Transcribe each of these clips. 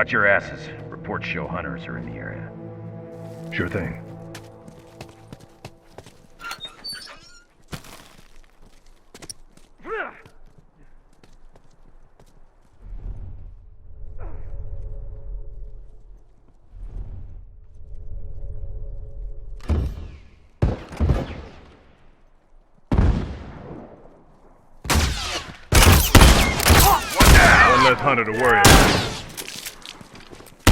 Watch your asses. Reports show hunters are in the area. Sure thing. One less hunter to worry about.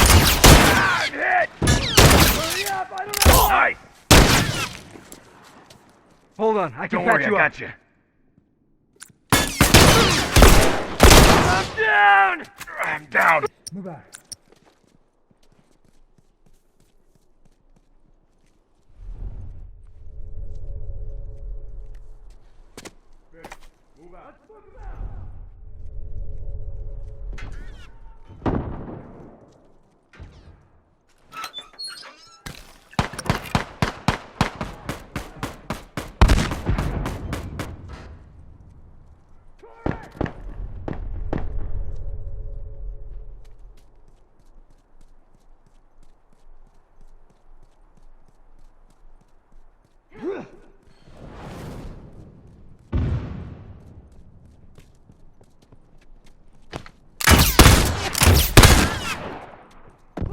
I'm hit! Hurry up, I don't know! Nice! Hold on, I can Don't worry, patch you I up. got you. I'm down! I'm down! Move back. Move out.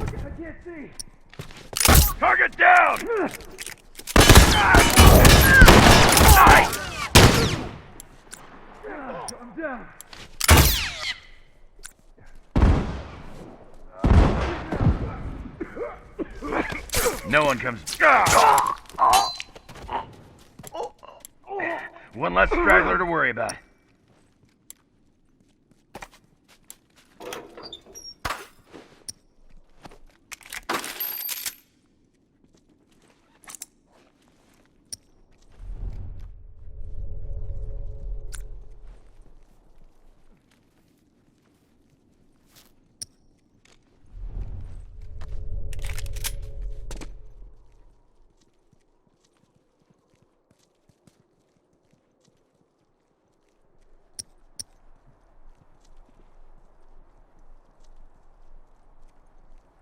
I can't see. Target down! Nice! I'm down. No one comes. One less straggler to worry about.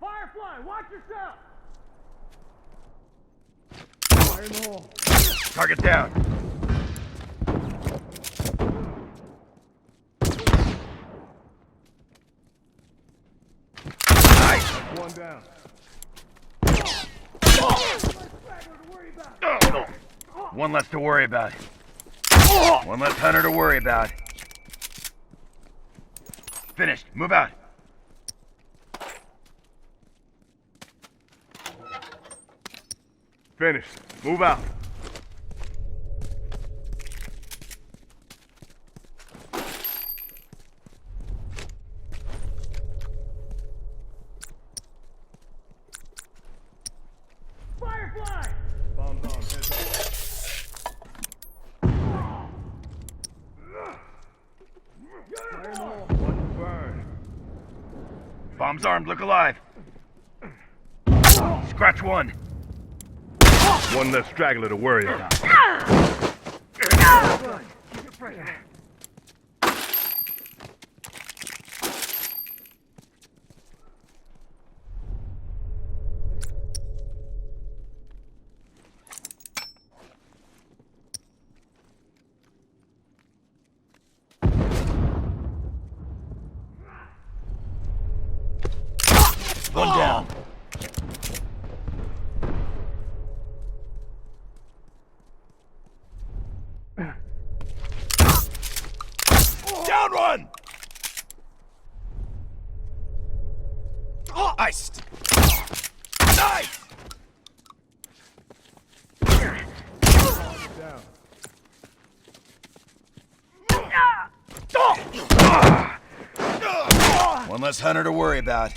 Firefly, watch yourself! Fire in the hole. Target down. Nice! One down. One less to worry about. One less hunter to worry about. Finished. Move out. Finished. Move out. Firefly! Bombs on. Heads up. Fire in the hole. One to burn. Bombs armed. Look alive. Scratch one. One less straggler to worry about. Keep it fresh. One down. Down one. Iced. Nice. Down. One less hunter to worry about.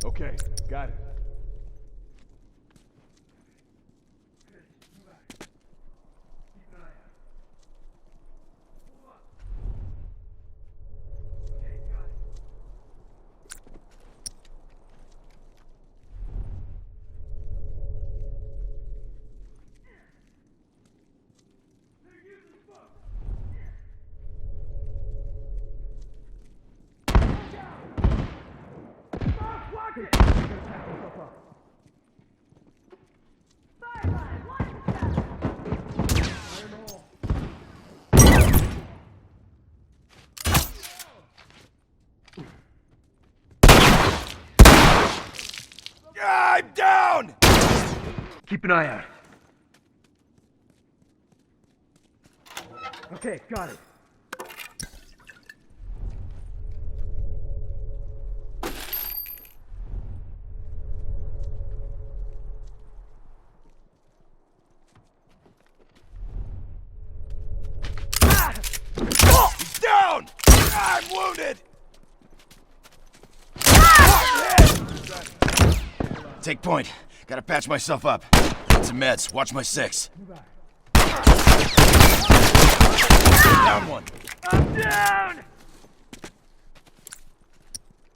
Okay, got it. Keep an eye out. Okay, got it. He's down! I'm wounded! Take point. Gotta patch myself up. Get some meds. Watch my 6. Down one. I'm down!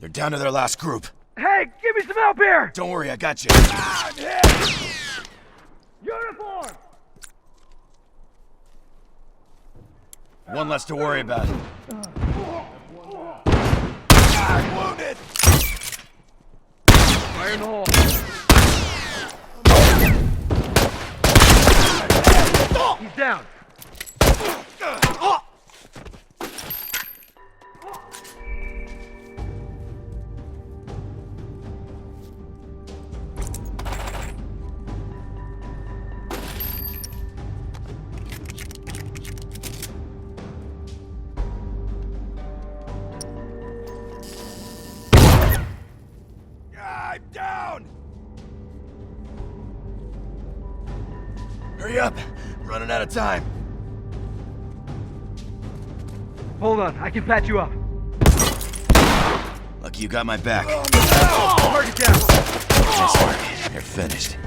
They're down to their last group. Hey, give me some help here! Don't worry, I got you. I'm hit! Uniform! One less to worry about. I'm wounded! Fire in the hole. He's down. I'm down! Hurry up! Running out of time. Hold on, I can patch you up. Lucky you got my back. Target down. Nice work. They're finished.